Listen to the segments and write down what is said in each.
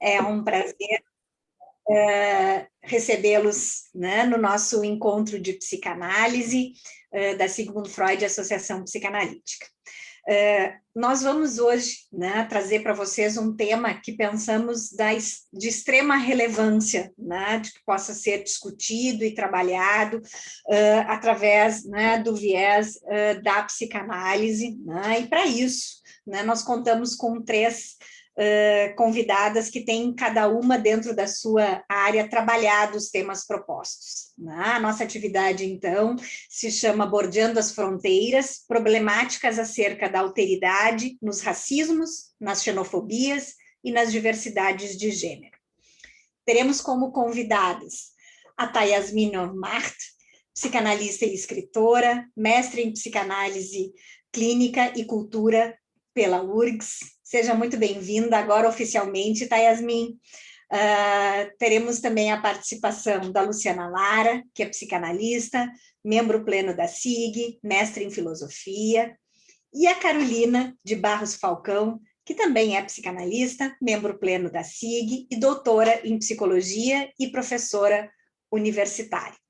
É um prazer recebê-los, né, no nosso encontro de psicanálise da Sigmund Freud Associação Psicanalítica. Nós vamos hoje, né, trazer para vocês um tema que pensamos de extrema relevância, né, de que possa ser discutido e trabalhado através, né, do viés da psicanálise, né, e para isso, né, nós contamos com três convidadas que têm cada uma dentro da sua área trabalhado os temas propostos. A nossa atividade, então, se chama Bordeando as Fronteiras, problemáticas acerca da alteridade nos racismos, nas xenofobias e nas diversidades de gênero. Teremos como convidadas a Yasmin Normart, psicanalista e escritora, mestre em psicanálise clínica e cultura pela URGS. Seja muito bem-vinda agora oficialmente, Yasmin. Teremos também a participação da Luciana Lara, que é psicanalista, membro pleno da SIG, mestre em filosofia, e a Carolina de Barros Falcão, que também é psicanalista, membro pleno da SIG e doutora em psicologia e professora universitária.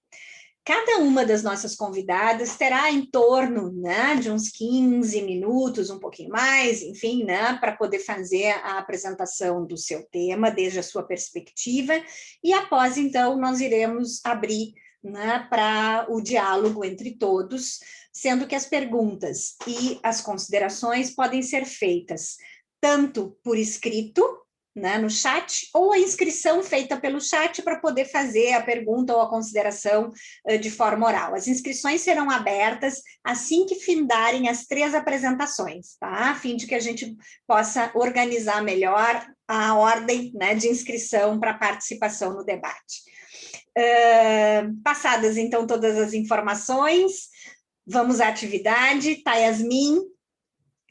Cada uma das nossas convidadas terá em torno, né, de uns 15 minutos, um pouquinho mais, enfim, né, para poder fazer a apresentação do seu tema, desde a sua perspectiva, e após, então, nós iremos abrir, né, para o diálogo entre todos, sendo que as perguntas e as considerações podem ser feitas tanto por escrito, né, no chat, ou a inscrição feita pelo chat para poder fazer a pergunta ou a consideração de forma oral. As inscrições serão abertas assim que findarem as três apresentações, tá? A fim de que a gente possa organizar melhor a ordem, né, de inscrição para participação no debate. Passadas, então, todas as informações, vamos à atividade. Yasmin,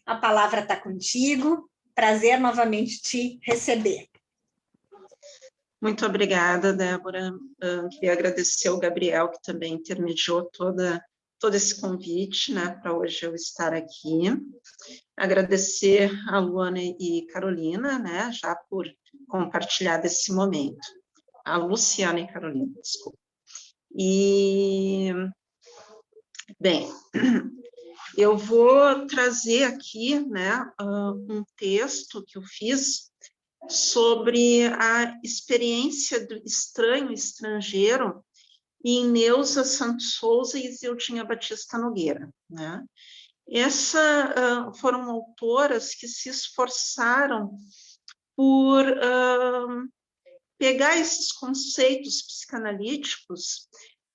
a palavra está contigo. Prazer novamente te receber. Muito obrigada, Débora. Queria agradecer ao Gabriel, que também intermediou todo esse convite, né, para hoje eu estar aqui. Agradecer a Luana e Carolina, né, já por compartilhar desse momento. A Luciana e Carolina, desculpa. Bem, eu vou trazer aqui, né, um texto que eu fiz sobre a experiência do estrangeiro em Neuza Santos Souza e Zildinha Batista Nogueira, né? Foram autoras que se esforçaram por pegar esses conceitos psicanalíticos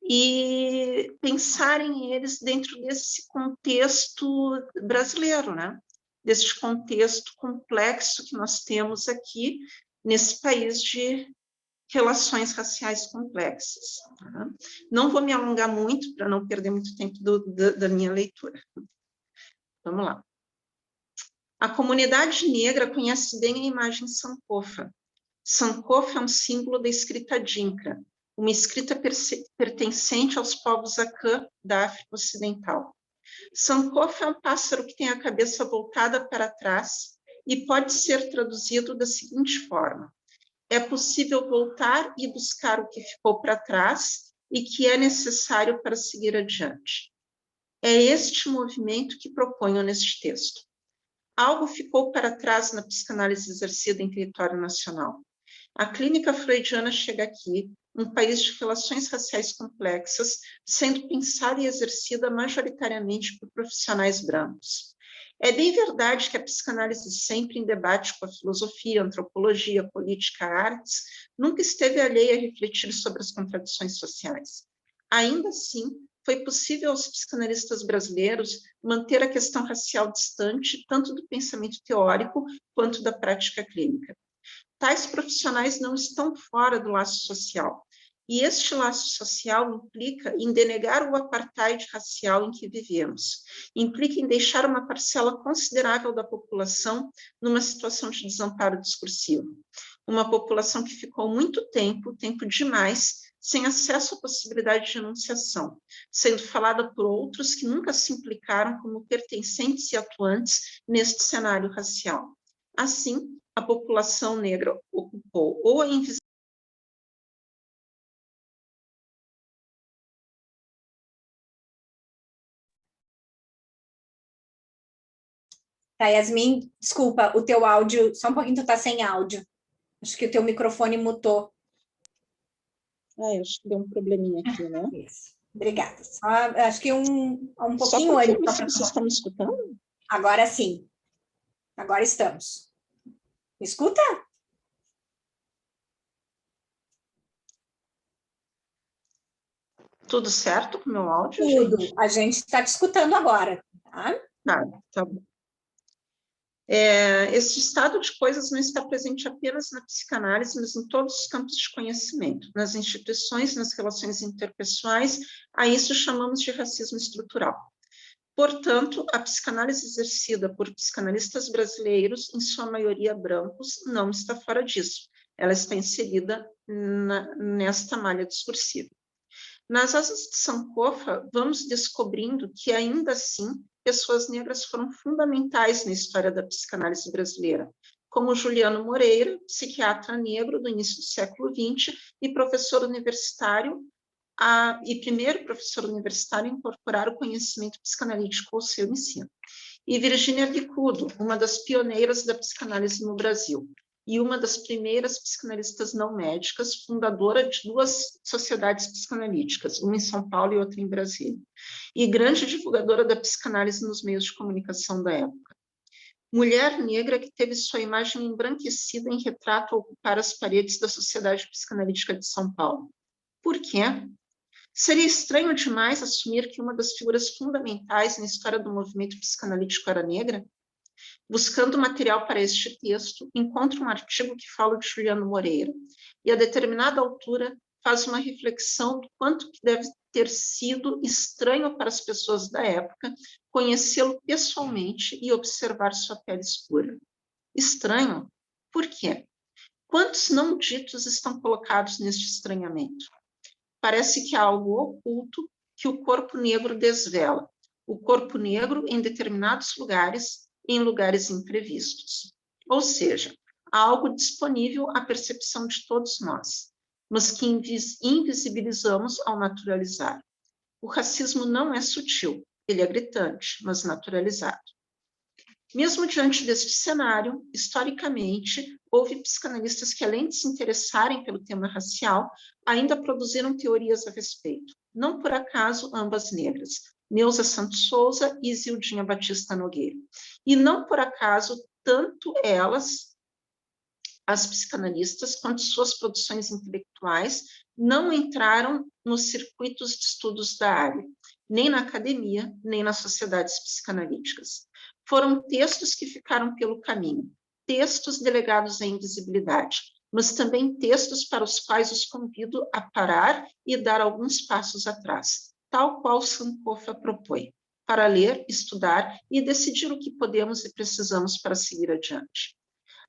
e pensarem eles dentro desse contexto brasileiro, né? Desse contexto complexo que nós temos aqui nesse país de relações raciais complexas. Tá? Não vou me alongar muito para não perder muito tempo da minha leitura. Vamos lá. A comunidade negra conhece bem a imagem Sankofa. Sankofa é um símbolo da escrita Dinka, uma escrita pertencente aos povos Akan da África Ocidental. Sankofa é um pássaro que tem a cabeça voltada para trás e pode ser traduzido da seguinte forma: é possível voltar e buscar o que ficou para trás e que é necessário para seguir adiante. É este movimento que proponho neste texto. Algo ficou para trás na psicanálise exercida em território nacional. A clínica freudiana chega aqui, um país de relações raciais complexas, sendo pensada e exercida majoritariamente por profissionais brancos. É bem verdade que a psicanálise, sempre em debate com a filosofia, antropologia, política, artes, nunca esteve alheia a refletir sobre as contradições sociais. Ainda assim, foi possível aos psicanalistas brasileiros manter a questão racial distante, tanto do pensamento teórico quanto da prática clínica. Tais profissionais não estão fora do laço social, e este laço social implica em denegar o apartheid racial em que vivemos, implica em deixar uma parcela considerável da população numa situação de desamparo discursivo, uma população que ficou muito tempo demais, sem acesso à possibilidade de enunciação, sendo falada por outros que nunca se implicaram como pertencentes e atuantes neste cenário racial. Assim, a população negra ocupou ou a invisibilidade. Tá, Yasmin, desculpa, o teu áudio, só um pouquinho, tu tá sem áudio. Acho que o teu microfone mutou. Acho que deu um probleminha aqui, né? Isso. Obrigada. Só, acho que um Só pouquinho antes. confirme se vocês estão me escutando. Agora sim. Agora estamos. Me escuta? Tudo certo com o meu áudio, Tudo. gente? A gente está te escutando agora, tá? Tá bom. Esse estado de coisas não está presente apenas na psicanálise, mas em todos os campos de conhecimento, nas instituições, nas relações interpessoais, a isso chamamos de racismo estrutural. Portanto, a psicanálise exercida por psicanalistas brasileiros, em sua maioria brancos, não está fora disso. Ela está inserida nesta malha discursiva. Nas asas de Sankofa, vamos descobrindo que, ainda assim, pessoas negras foram fundamentais na história da psicanálise brasileira, como Juliano Moreira, psiquiatra negro do início do século XX e professor universitário, e primeiro professor universitário a incorporar o conhecimento psicanalítico ao seu ensino. E Virginia Bicudo, uma das pioneiras da psicanálise no Brasil, e uma das primeiras psicanalistas não médicas, fundadora de 2 sociedades psicanalíticas, uma em São Paulo e outra em Brasília, e grande divulgadora da psicanálise nos meios de comunicação da época. Mulher negra que teve sua imagem embranquecida em retrato a ocupar as paredes da Sociedade Psicanalítica de São Paulo. Por quê? Seria estranho demais assumir que uma das figuras fundamentais na história do movimento psicanalítico era negra? Buscando material para este texto, encontro um artigo que fala de Juliano Moreira e, a determinada altura, faz uma reflexão do quanto que deve ter sido estranho para as pessoas da época conhecê-lo pessoalmente e observar sua pele escura. Estranho? Por quê? Quantos não ditos estão colocados neste estranhamento? Parece que há algo oculto que o corpo negro desvela. O corpo negro em determinados lugares, em lugares imprevistos. Ou seja, há algo disponível à percepção de todos nós, mas que invisibilizamos ao naturalizar. O racismo não é sutil, ele é gritante, mas naturalizado. Mesmo diante deste cenário, historicamente, houve psicanalistas que, além de se interessarem pelo tema racial, ainda produziram teorias a respeito. Não por acaso, ambas negras, Neuza Santos Souza e Zildinha Batista Nogueira. E não por acaso, tanto elas, as psicanalistas, quanto suas produções intelectuais, não entraram nos circuitos de estudos da área, nem na academia, nem nas sociedades psicanalíticas. Foram textos que ficaram pelo caminho, textos delegados à invisibilidade, mas também textos para os quais os convido a parar e dar alguns passos atrás, tal qual Sankofa propõe, para ler, estudar e decidir o que podemos e precisamos para seguir adiante.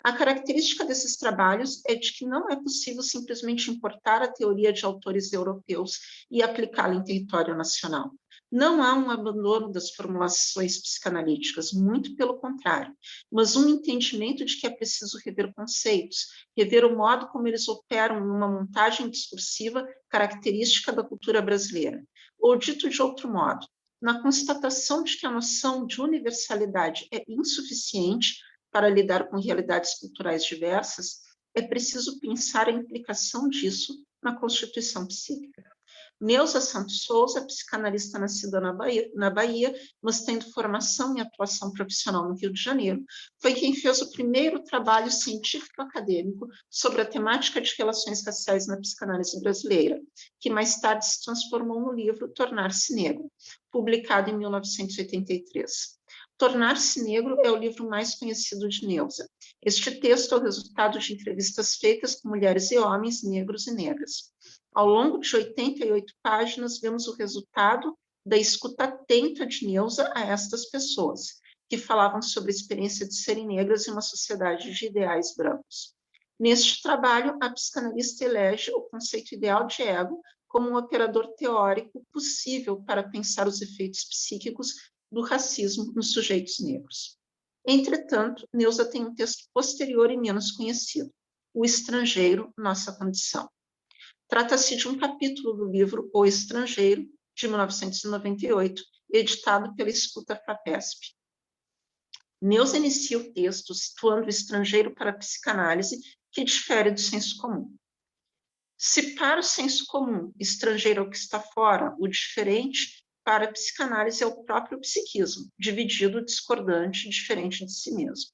A característica desses trabalhos é de que não é possível simplesmente importar a teoria de autores europeus e aplicá-la em território nacional. Não há um abandono das formulações psicanalíticas, muito pelo contrário, mas um entendimento de que é preciso rever conceitos, rever o modo como eles operam numa montagem discursiva característica da cultura brasileira. Ou, dito de outro modo, na constatação de que a noção de universalidade é insuficiente para lidar com realidades culturais diversas, é preciso pensar a implicação disso na constituição psíquica. Neuza Santos Souza, psicanalista nascida na Bahia, mas tendo formação e atuação profissional no Rio de Janeiro, foi quem fez o primeiro trabalho científico acadêmico sobre a temática de relações raciais na psicanálise brasileira, que mais tarde se transformou no livro Tornar-se Negro, publicado em 1983. Tornar-se Negro é o livro mais conhecido de Neuza. Este texto é o resultado de entrevistas feitas com mulheres e homens negros e negras. Ao longo de 88 páginas, vemos o resultado da escuta atenta de Neuza a estas pessoas, que falavam sobre a experiência de serem negras em uma sociedade de ideais brancos. Neste trabalho, a psicanalista elege o conceito ideal de ego como um operador teórico possível para pensar os efeitos psíquicos do racismo nos sujeitos negros. Entretanto, Neusa tem um texto posterior e menos conhecido, O Estrangeiro, Nossa Condição. Trata-se de um capítulo do livro O Estrangeiro, de 1998, editado pela Escuta Fapesp. Neusa inicia o texto situando o estrangeiro para a psicanálise, que difere do senso comum. Se para o senso comum, estrangeiro é o que está fora, o diferente, para a psicanálise é o próprio psiquismo, dividido, discordante, diferente de si mesmo.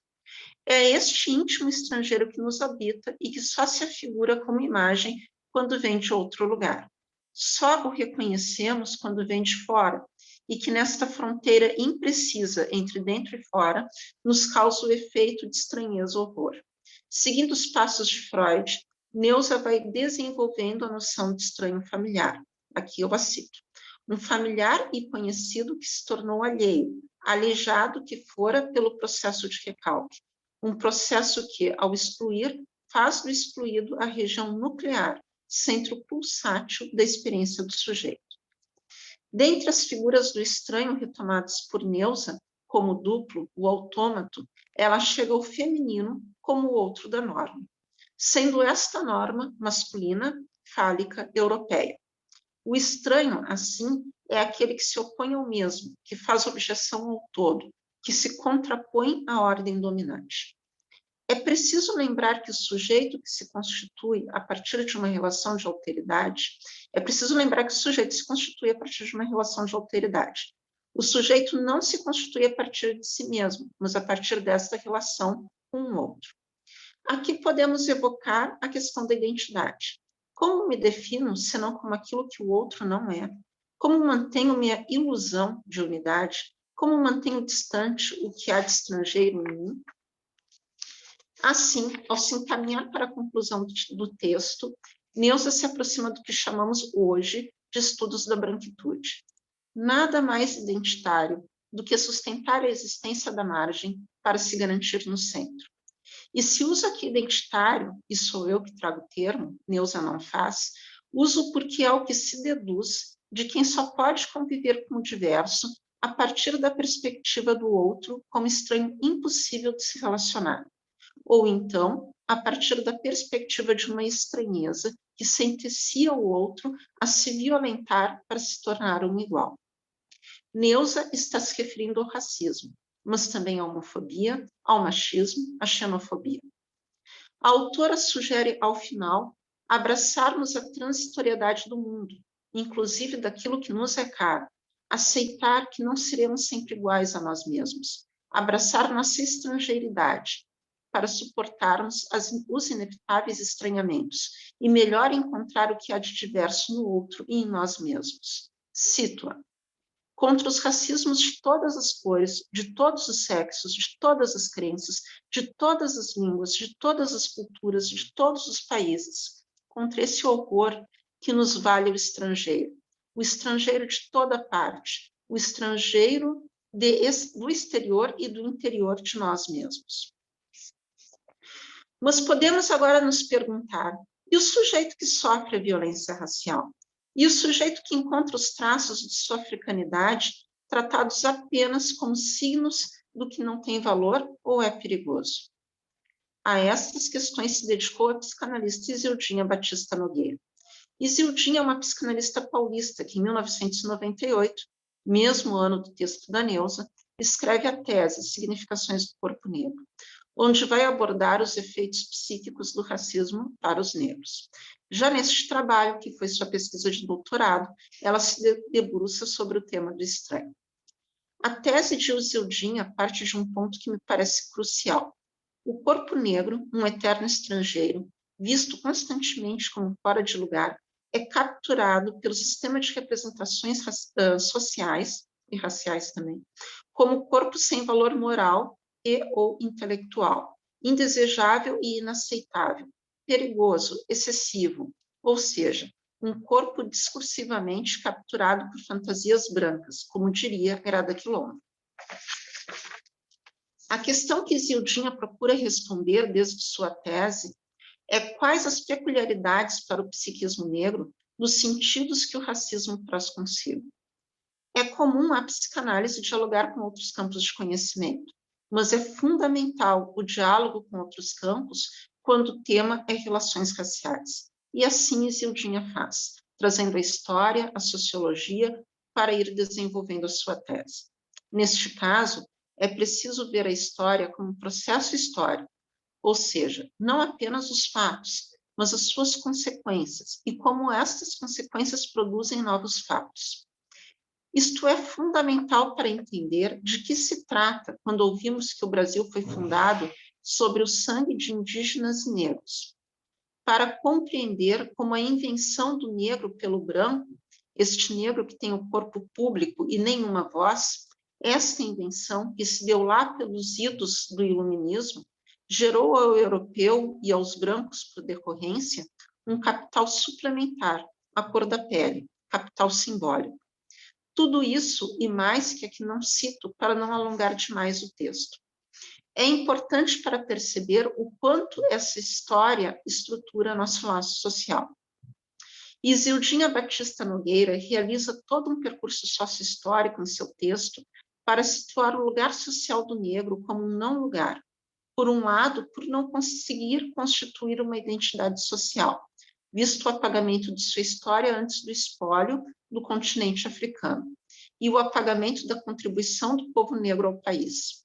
É este íntimo estrangeiro que nos habita e que só se afigura como imagem quando vem de outro lugar. Só o reconhecemos quando vem de fora, e que nesta fronteira imprecisa entre dentro e fora nos causa o efeito de estranheza ou horror. Seguindo os passos de Freud, Neusa vai desenvolvendo a noção de estranho familiar. Aqui eu a cito. Um familiar e conhecido que se tornou alheio, aleijado que fora pelo processo de recalque. Um processo que, ao excluir, faz do excluído a região nuclear, centro pulsátil da experiência do sujeito. Dentre as figuras do estranho retomadas por Neusa, como o duplo, o autômato, ela chega ao feminino como o outro da norma, sendo esta norma masculina, fálica, europeia. O estranho, assim, é aquele que se opõe ao mesmo, que faz objeção ao todo, que se contrapõe à ordem dominante. É preciso lembrar que o sujeito que se constitui a partir de uma relação de alteridade, O sujeito não se constitui a partir de si mesmo, mas a partir desta relação com o outro. Aqui podemos evocar a questão da identidade. Como me defino, senão como aquilo que o outro não é? Como mantenho minha ilusão de unidade? Como mantenho distante o que há de estrangeiro em mim? Assim, ao se encaminhar para a conclusão do texto, Neusa se aproxima do que chamamos hoje de estudos da branquitude. Nada mais identitário do que sustentar a existência da margem para se garantir no centro. E se uso aqui identitário, e sou eu que trago o termo, Neusa não faz, uso porque é o que se deduz de quem só pode conviver com o diverso a partir da perspectiva do outro como estranho impossível de se relacionar. Ou então, a partir da perspectiva de uma estranheza que sentencia o outro a se violentar para se tornar um igual. Neusa está se referindo ao racismo, mas também à homofobia, ao machismo, à xenofobia. A autora sugere, ao final, abraçarmos a transitoriedade do mundo, inclusive daquilo que nos é caro, aceitar que não seremos sempre iguais a nós mesmos, abraçar nossa estrangeiridade, para suportarmos os inevitáveis estranhamentos e melhor encontrar o que há de diverso no outro e em nós mesmos. Cito-a. Contra os racismos de todas as cores, de todos os sexos, de todas as crenças, de todas as línguas, de todas as culturas, de todos os países. Contra esse horror que nos vale o estrangeiro de toda parte, o estrangeiro do exterior e do interior de nós mesmos. Mas podemos agora nos perguntar, e o sujeito que sofre a violência racial? E o sujeito que encontra os traços de sua africanidade tratados apenas como signos do que não tem valor ou é perigoso? A estas questões se dedicou a psicanalista Isildinha Batista Nogueira. Isildinha é uma psicanalista paulista que, em 1998, mesmo ano do texto da Neusa, escreve a tese Significações do Corpo Negro, onde vai abordar os efeitos psíquicos do racismo para os negros. Já neste trabalho, que foi sua pesquisa de doutorado, ela se debruça sobre o tema do estranho. A tese de Isildinha parte de um ponto que me parece crucial. O corpo negro, um eterno estrangeiro, visto constantemente como fora de lugar, é capturado pelo sistema de representações sociais, e raciais também, como corpo sem valor moral e ou intelectual, indesejável e inaceitável, perigoso, excessivo, ou seja, um corpo discursivamente capturado por fantasias brancas, como diria Herada Quilombo. A questão que Isildinha procura responder desde sua tese é quais as peculiaridades para o psiquismo negro dos sentidos que o racismo traz consigo. É comum a psicanálise dialogar com outros campos de conhecimento, mas é fundamental o diálogo com outros campos quando o tema é relações raciais. E assim Isildinha faz, trazendo a história, a sociologia, para ir desenvolvendo a sua tese. Neste caso, é preciso ver a história como um processo histórico, ou seja, não apenas os fatos, mas as suas consequências e como estas consequências produzem novos fatos. Isto é fundamental para entender de que se trata quando ouvimos que o Brasil foi fundado sobre o sangue de indígenas e negros. Para compreender como a invenção do negro pelo branco, este negro que tem o corpo público e nenhuma voz, esta invenção que se deu lá pelos idos do iluminismo, gerou ao europeu e aos brancos, por decorrência, um capital suplementar, a cor da pele, capital simbólico. Tudo isso e mais que aqui não cito para não alongar demais o texto. É importante para perceber o quanto essa história estrutura nosso laço social. Isildinha Batista Nogueira realiza todo um percurso sócio-histórico em seu texto para situar o lugar social do negro como um não lugar. Por um lado, por não conseguir constituir uma identidade social, visto o apagamento de sua história antes do espólio do continente africano, e o apagamento da contribuição do povo negro ao país.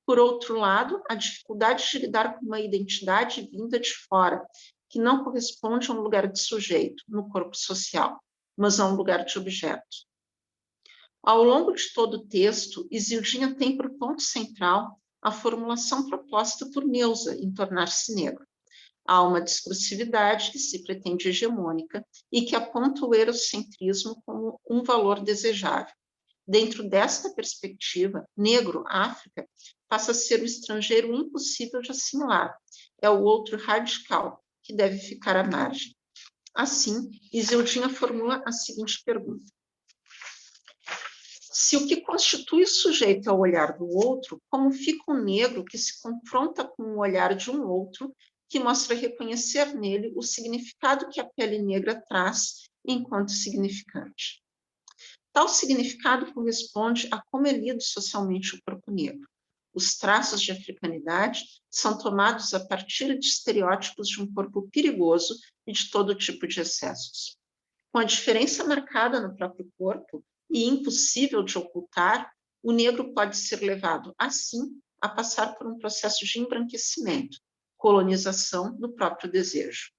Por outro lado, a dificuldade de lidar com uma identidade vinda de fora, que não corresponde a um lugar de sujeito, no corpo social, mas a um lugar de objeto. Ao longo de todo o texto, Isildinha tem por ponto central a formulação proposta por Neusa em Tornar-se Negro. Há uma discursividade que se pretende hegemônica e que aponta o eurocentrismo como um valor desejável. Dentro desta perspectiva, negro, África, passa a ser o estrangeiro impossível de assimilar. É o outro radical, que deve ficar à margem. Assim, Isildinha formula a seguinte pergunta: se o que constitui o sujeito é o olhar do outro, como fica um negro que se confronta com o olhar de um outro, que mostra reconhecer nele o significado que a pele negra traz enquanto significante? Tal significado corresponde a como é lido socialmente o corpo negro. Os traços de africanidade são tomados a partir de estereótipos de um corpo perigoso e de todo tipo de excessos. Com a diferença marcada no próprio corpo e impossível de ocultar, o negro pode ser levado, assim, a passar por um processo de embranquecimento, colonização do próprio desejo.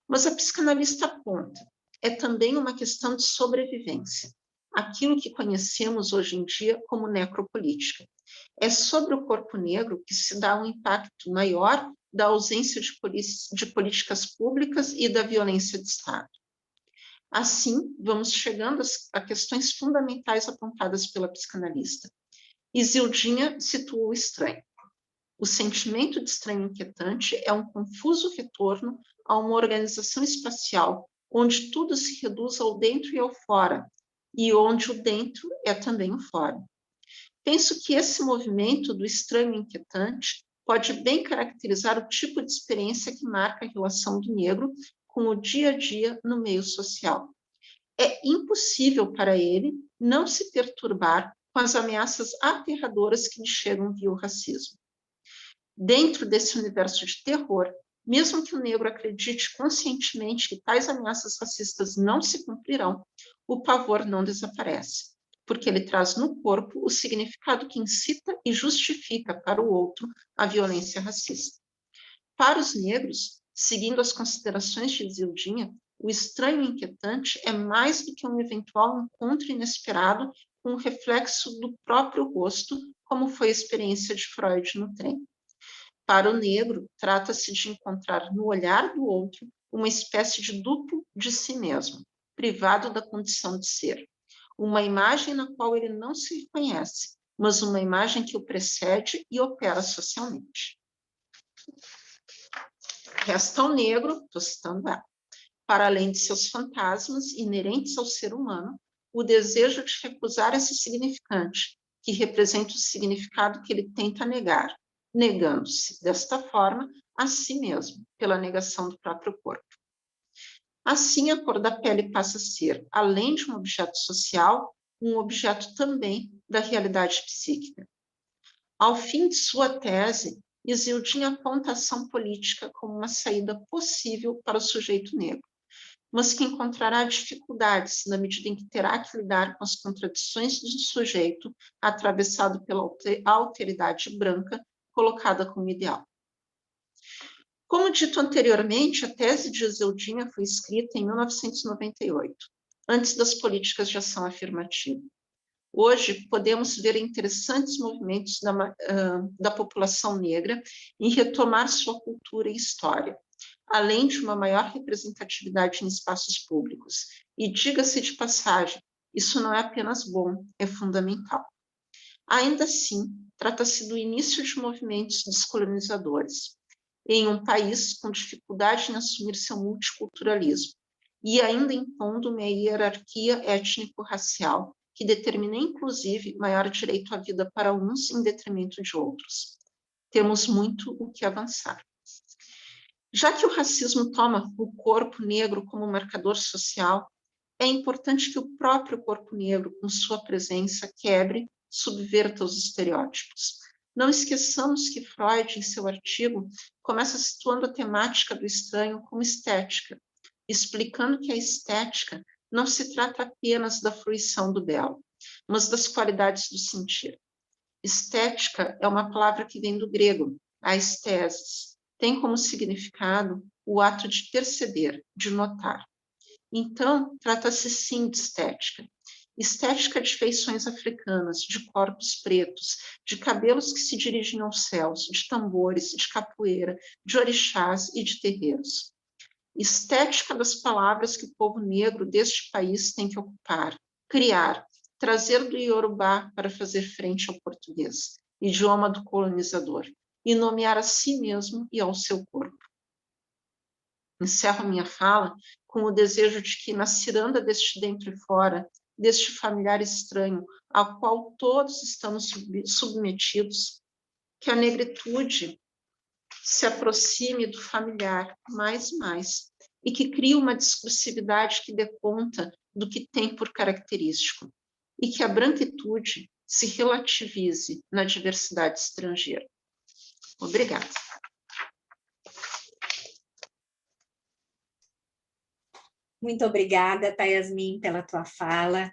Mas a psicanalista aponta, é também uma questão de sobrevivência, aquilo que conhecemos hoje em dia como necropolítica. É sobre o corpo negro que se dá um impacto maior da ausência de políticas públicas e da violência de Estado. Assim, vamos chegando a questões fundamentais apontadas pela psicanalista. Isildinha situa o estranho. O sentimento de estranho inquietante é um confuso retorno a uma organização espacial onde tudo se reduz ao dentro e ao fora, e onde o dentro é também o fora. Penso que esse movimento do estranho inquietante pode bem caracterizar o tipo de experiência que marca a relação do negro com o dia a dia no meio social. É impossível para ele não se perturbar com as ameaças aterradoras que lhe chegam via o racismo. Dentro desse universo de terror, mesmo que o negro acredite conscientemente que tais ameaças racistas não se cumprirão, o pavor não desaparece, porque ele traz no corpo o significado que incita e justifica para o outro a violência racista. Para os negros, seguindo as considerações de Isildinha, o estranho inquietante é mais do que um eventual encontro inesperado com o reflexo do próprio rosto, como foi a experiência de Freud no trem. Para o negro, trata-se de encontrar no olhar do outro uma espécie de duplo de si mesmo, privado da condição de ser. Uma imagem na qual ele não se reconhece, mas uma imagem que o precede e opera socialmente. Resta ao negro, estou citando ela, para além de seus fantasmas inerentes ao ser humano, o desejo de recusar esse significante, que representa o significado que ele tenta negar, negando-se, desta forma, a si mesmo, pela negação do próprio corpo. Assim, a cor da pele passa a ser, além de um objeto social, um objeto também da realidade psíquica. Ao fim de sua tese, Isildinha aponta a ação política como uma saída possível para o sujeito negro, mas que encontrará dificuldades na medida em que terá que lidar com as contradições de um sujeito atravessado pela alteridade branca colocada como ideal. Como dito anteriormente, a tese de Isildinha foi escrita em 1998, antes das políticas de ação afirmativa. Hoje, podemos ver interessantes movimentos da população negra em retomar sua cultura e história, além de uma maior representatividade em espaços públicos. E diga-se de passagem, isso não é apenas bom, é fundamental. Ainda assim, trata-se do início de movimentos descolonizadores, em um país com dificuldade em assumir seu multiculturalismo, e ainda impondo uma hierarquia étnico-racial que determina, inclusive, maior direito à vida para uns em detrimento de outros. Temos muito o que avançar. Já que o racismo toma o corpo negro como marcador social, é importante que o próprio corpo negro, com sua presença, quebre, subverta os estereótipos. Não esqueçamos que Freud, em seu artigo, começa situando a temática do estranho como estética, explicando que a estética não se trata apenas da fruição do belo, mas das qualidades do sentir. Estética é uma palavra que vem do grego, aesthesis. Tem como significado o ato de perceber, de notar. Então, trata-se sim de estética. Estética de feições africanas, de corpos pretos, de cabelos que se dirigem aos céus, de tambores, de capoeira, de orixás e de terreiros. Estética das palavras que o povo negro deste país tem que ocupar, criar, trazer do Iorubá para fazer frente ao português, idioma do colonizador, e nomear a si mesmo e ao seu corpo. Encerro minha fala com o desejo de que, na ciranda deste dentro e fora, deste familiar estranho, ao qual todos estamos submetidos, que a negritude se aproxime do familiar mais e mais, e que crie uma discursividade que dê conta do que tem por característico, e que a branquitude se relativize na diversidade estrangeira. Obrigada. Muito obrigada, Tayasmin, pela tua fala.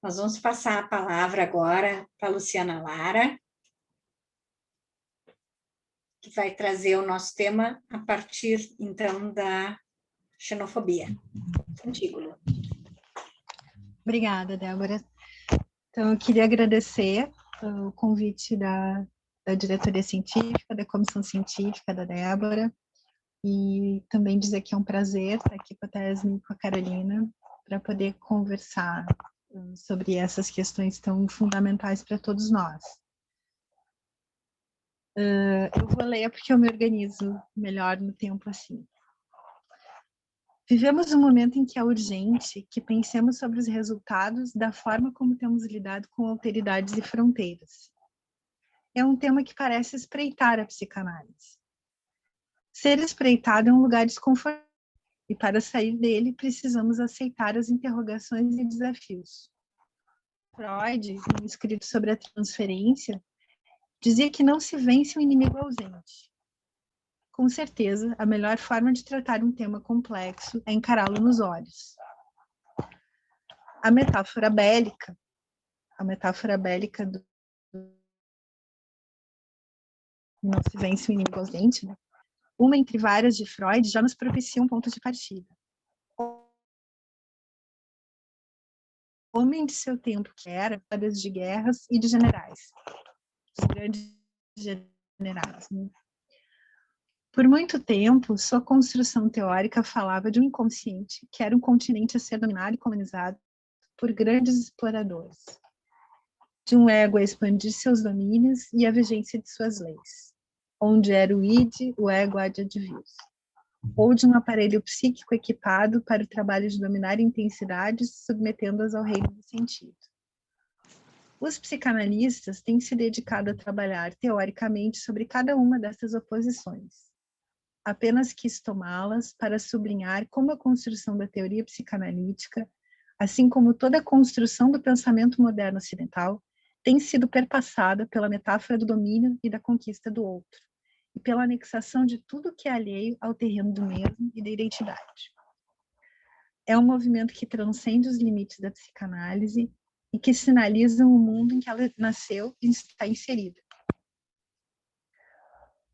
Nós vamos passar a palavra agora para a Luciana Lara, que vai trazer o nosso tema a partir, então, da xenofobia. Contigo, Lu. Obrigada, Débora. Então, eu queria agradecer o convite da diretoria científica, da comissão científica, da Débora, e também dizer que é um prazer estar aqui com a Tayasmin e com a Carolina para poder conversar sobre essas questões tão fundamentais para todos nós. Eu vou ler porque eu me organizo melhor no tempo assim. Vivemos um momento em que é urgente que pensemos sobre os resultados da forma como temos lidado com alteridades e fronteiras. É um tema que parece espreitar a psicanálise. Ser espreitado é um lugar desconfortável, e para sair dele precisamos aceitar as interrogações e desafios. Freud, em um escrito sobre a transferência, dizia que não se vence um inimigo ausente. Com certeza, a melhor forma de tratar um tema complexo é encará-lo nos olhos. A metáfora bélica do não se vence um inimigo ausente, né? Uma entre várias de Freud, já nos propicia um ponto de partida. Homem de seu tempo que era, de guerras e de generais, dos grandes generais, né? Por muito tempo, sua construção teórica falava de um inconsciente, que era um continente a ser dominado e colonizado por grandes exploradores, de um ego a expandir seus domínios e a vigência de suas leis, onde era o id, o ego ad advius, ou de um aparelho psíquico equipado para o trabalho de dominar intensidades, submetendo-as ao reino do sentido. Os psicanalistas têm se dedicado a trabalhar teoricamente sobre cada uma dessas oposições. Apenas quis tomá-las para sublinhar como a construção da teoria psicanalítica, assim como toda a construção do pensamento moderno ocidental, tem sido perpassada pela metáfora do domínio e da conquista do outro, e pela anexação de tudo que é alheio ao terreno do mesmo e da identidade. É um movimento que transcende os limites da psicanálise e que sinaliza o mundo em que ela nasceu e está inserida.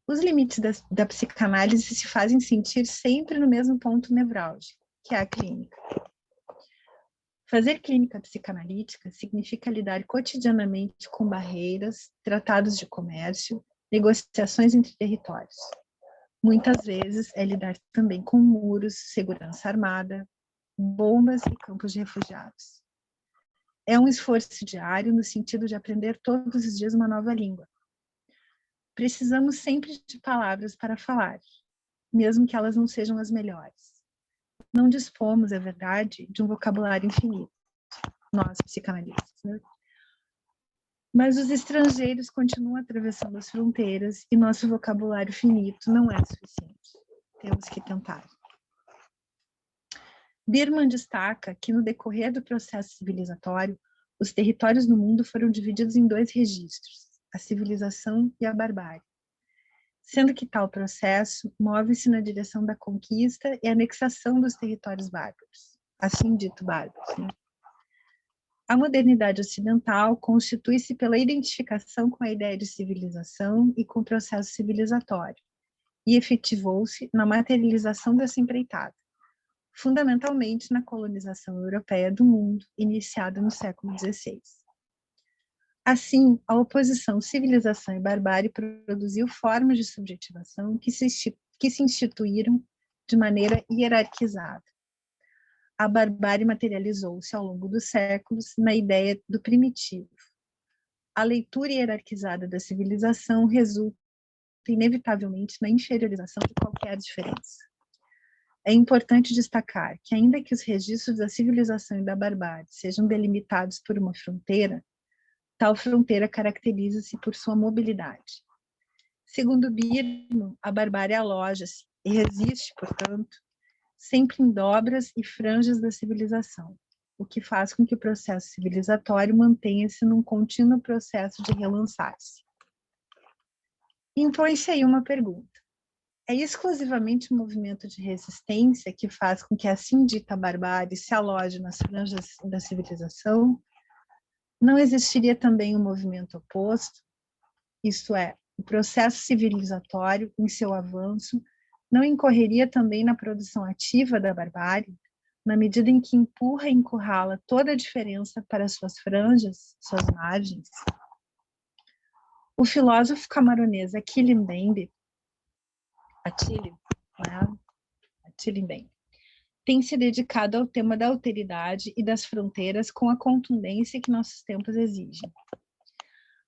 Os limites da psicanálise se fazem sentir sempre no mesmo ponto nevrálgico, que é a clínica. Fazer clínica psicanalítica significa lidar cotidianamente com barreiras, tratados de comércio, negociações entre territórios. Muitas vezes é lidar também com muros, segurança armada, bombas e campos de refugiados. É um esforço diário no sentido de aprender todos os dias uma nova língua. Precisamos sempre de palavras para falar, mesmo que elas não sejam as melhores. Não dispomos, é verdade, de um vocabulário infinito, nós psicanalistas, né? Mas os estrangeiros continuam atravessando as fronteiras e nosso vocabulário finito não é suficiente. Temos que tentar. Birman destaca que no decorrer do processo civilizatório, os territórios do mundo foram divididos em 2 registros, a civilização e a barbárie, sendo que tal processo move-se na direção da conquista e anexação dos territórios bárbaros, assim dito bárbaros, né? A modernidade ocidental constitui-se pela identificação com a ideia de civilização e com o processo civilizatório, e efetivou-se na materialização dessa empreitada, fundamentalmente na colonização europeia do mundo, iniciada no século XVI. Assim, a oposição civilização e barbárie produziu formas de subjetivação que se instituíram de maneira hierarquizada. A barbárie materializou-se ao longo dos séculos na ideia do primitivo. A leitura hierarquizada da civilização resulta inevitavelmente na inferiorização de qualquer diferença. É importante destacar que, ainda que os registros da civilização e da barbárie sejam delimitados por uma fronteira, tal fronteira caracteriza-se por sua mobilidade. Segundo Birman, a barbárie aloja-se e resiste, portanto, sempre em dobras e franjas da civilização, o que faz com que o processo civilizatório mantenha-se num contínuo processo de relançar-se. Impõe-se aí uma pergunta. É exclusivamente o movimento de resistência que faz com que a assim dita barbárie se aloje nas franjas da civilização? Não existiria também um movimento oposto? Isto é, o processo civilizatório, em seu avanço, não incorreria também na produção ativa da barbárie, na medida em que empurra e encurrala toda a diferença para suas franjas, suas margens? O filósofo camaronês Achille Mbembe, tem se dedicado ao tema da alteridade e das fronteiras com a contundência que nossos tempos exigem.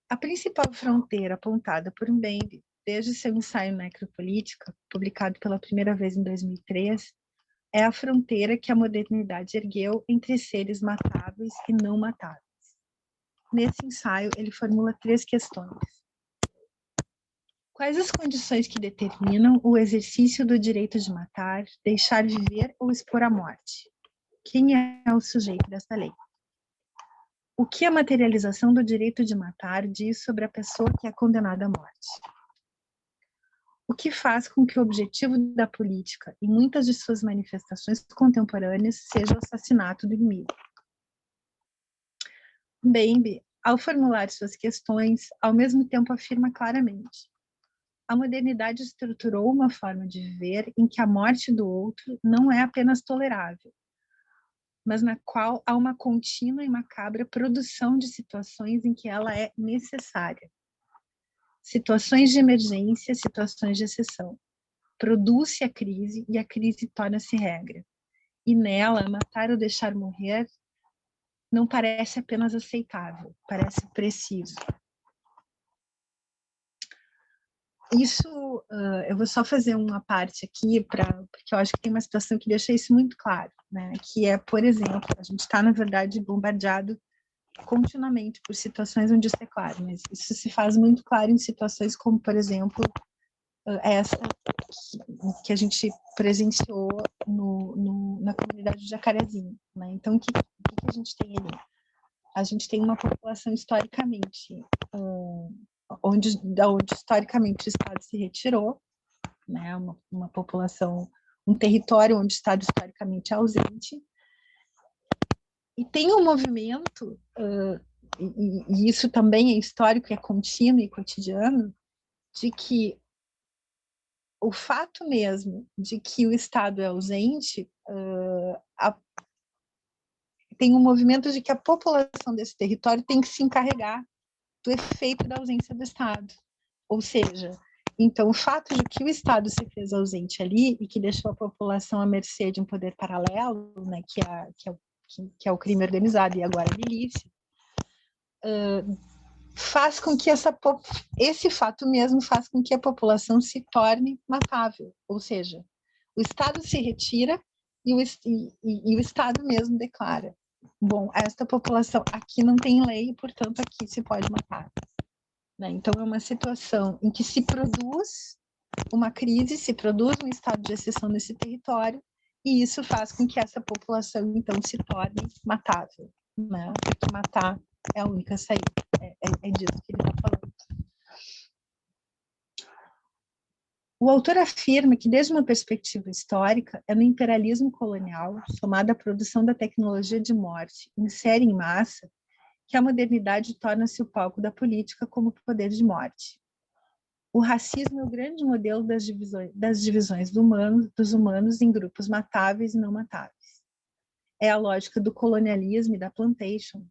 A principal fronteira apontada por Mbembe, desde seu ensaio Necropolítica, publicado pela primeira vez em 2003, é a fronteira que a modernidade ergueu entre seres matáveis e não matáveis. Nesse ensaio, ele formula 3 questões. Quais as condições que determinam o exercício do direito de matar, deixar viver ou expor à morte? Quem é o sujeito dessa lei? O que a materialização do direito de matar diz sobre a pessoa que é condenada à morte? O que faz com que o objetivo da política, em muitas de suas manifestações contemporâneas, seja o assassinato do inimigo? Mbembe, ao formular suas questões, ao mesmo tempo afirma claramente: a modernidade estruturou uma forma de viver em que a morte do outro não é apenas tolerável, mas na qual há uma contínua e macabra produção de situações em que ela é necessária. Situações de emergência, situações de exceção. Produz-se a crise e a crise torna-se regra. E nela, matar ou deixar morrer não parece apenas aceitável, parece preciso. Isso, eu vou só fazer uma parte aqui, porque eu acho que tem uma situação que deixa isso muito claro, né? Que é, por exemplo, a gente está, na verdade, bombardeado continuamente por situações onde isso é claro, mas isso se faz muito claro em situações como, por exemplo, essa que a gente presenciou na comunidade de Jacarezinho, né? Então, o que a gente tem ali? a gente tem uma população historicamente, onde historicamente o Estado se retirou, né? Uma população, um território onde o Estado historicamente é ausente, e tem um movimento, e isso também é histórico, é contínuo e cotidiano, de que o fato mesmo de que o Estado é ausente, tem um movimento de que a população desse território tem que se encarregar do efeito da ausência do Estado. Ou seja, então o fato de que o Estado se fez ausente ali e que deixou a população à mercê de um poder paralelo, né, que é o crime organizado e agora a milícia, faz com que esse fato mesmo faz com que a população se torne matável, ou seja, o Estado se retira e o Estado mesmo declara: bom, esta população aqui não tem lei, portanto aqui se pode matar. Né? Então é uma situação em que se produz uma crise, se produz um estado de exceção nesse território, e isso faz com que essa população então se torne matável, né? Porque matar é a única saída. É disso que ele está falando. O autor afirma que, desde uma perspectiva histórica, é no imperialismo colonial, somado à produção da tecnologia de morte em série em massa, que a modernidade torna-se o palco da política como poder de morte. O racismo é o grande modelo das divisões dos humanos em grupos matáveis e não matáveis. É a lógica do colonialismo e da plantation,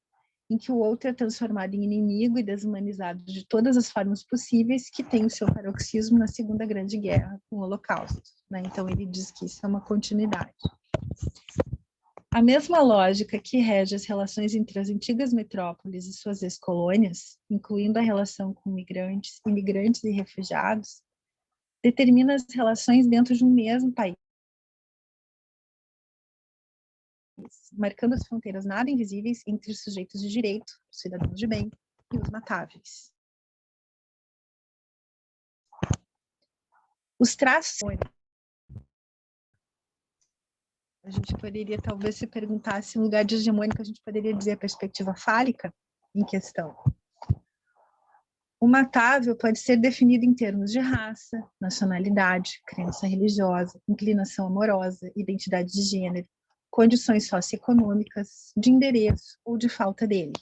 em que o outro é transformado em inimigo e desumanizado de todas as formas possíveis, que tem o seu paroxismo na Segunda Grande Guerra, com o Holocausto. Né? Então, ele diz que isso é uma continuidade. A mesma lógica que rege as relações entre as antigas metrópoles e suas ex-colônias, incluindo a relação com imigrantes e refugiados, determina as relações dentro de um mesmo país, marcando as fronteiras nada invisíveis entre os sujeitos de direito, os cidadãos de bem e os matáveis. Os traços... A gente poderia talvez se perguntar se, em lugar de hegemônica, a gente poderia dizer a perspectiva fálica em questão. O matável pode ser definido em termos de raça, nacionalidade, crença religiosa, inclinação amorosa, identidade de gênero, condições socioeconômicas, de endereço ou de falta dele,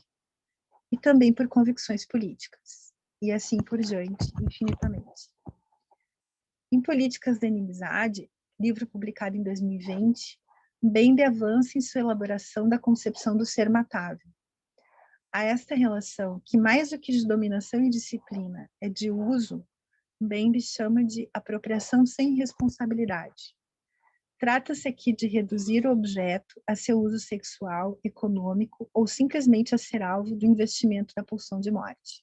e também por convicções políticas, e assim por diante, infinitamente. Em Políticas da Inimizade, livro publicado em 2020, Bembe avança em sua elaboração da concepção do ser matável. A esta relação, que mais do que de dominação e disciplina é de uso, Bembe chama de apropriação sem responsabilidade. Trata-se aqui de reduzir o objeto a seu uso sexual, econômico ou simplesmente a ser alvo do investimento da pulsão de morte.